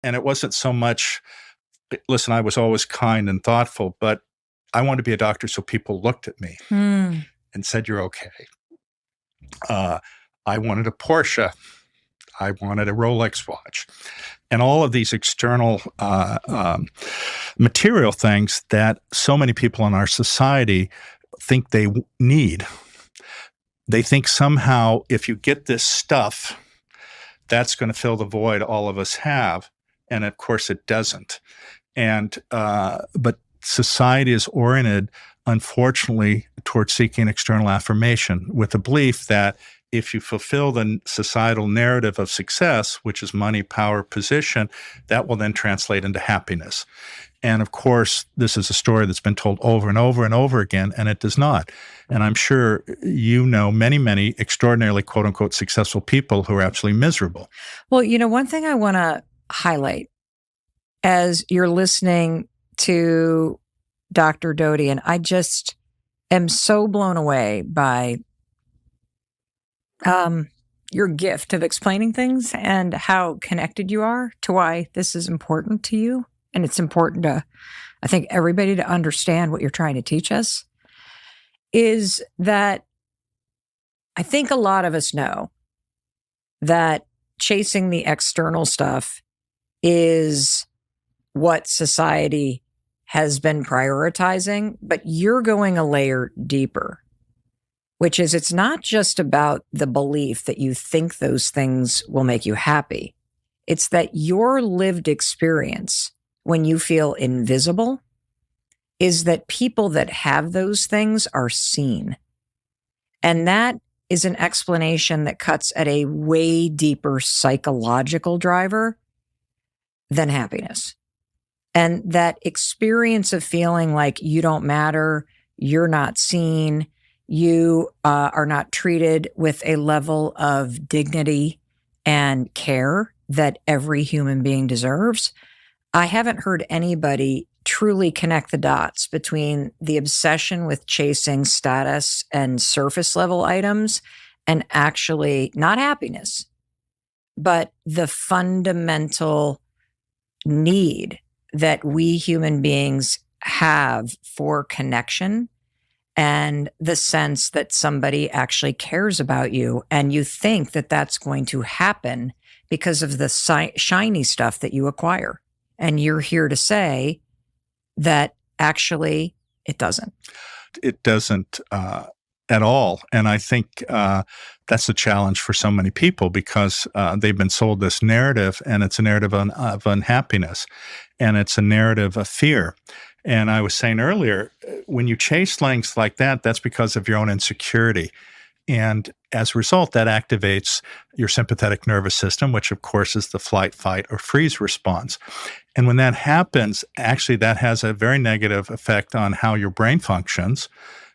And it wasn't so much, listen, I was always kind and thoughtful, but I wanted to be a doctor so people looked at me Mm. and said, you're okay. I wanted a Porsche. I wanted a Rolex watch. And all of these external material things that so many people in our society think they need. They think somehow if you get this stuff, that's going to fill the void all of us have. And of course it doesn't. And but society is oriented, unfortunately, towards seeking external affirmation with the belief that if you fulfill the societal narrative of success, which is money, power, position, that will then translate into happiness. And of course, this is a story that's been told over and over and over again, and it does not. And I'm sure you know many, many extraordinarily, quote unquote, successful people who are absolutely miserable. Well, one thing I want to highlight as you're listening to Dr. Doty, and I just am so blown away by your gift of explaining things and how connected you are to why this is important to you. And it's important to, I think, everybody to understand what you're trying to teach us, is that I think a lot of us know that chasing the external stuff is what society has been prioritizing, but you're going a layer deeper, which is it's not just about the belief that you think those things will make you happy. It's that your lived experience when you feel invisible is that people that have those things are seen. And that is an explanation that cuts at a way deeper psychological driver than happiness. And that experience of feeling like you don't matter, you're not seen, you are not treated with a level of dignity and care that every human being deserves. I haven't heard anybody truly connect the dots between the obsession with chasing status and surface level items and actually not happiness, but the fundamental need that we human beings have for connection and the sense that somebody actually cares about you. And you think that that's going to happen because of the shiny stuff that you acquire. And you're here to say that actually it doesn't. It doesn't at all. And I think that's a challenge for so many people because they've been sold this narrative, and it's a narrative of unhappiness, and it's a narrative of fear. And I was saying earlier, when you chase things like that, that's because of your own insecurity. And as a result, that activates your sympathetic nervous system, which of course is the flight, fight, or freeze response. And when that happens, actually that has a very negative effect on how your brain functions,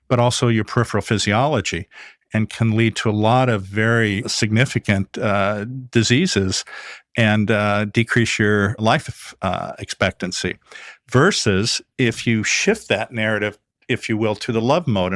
but also your peripheral physiology, and can lead to a lot of very significant diseases and decrease your life expectancy. Versus if you shift that narrative, if you will, to the love mode. And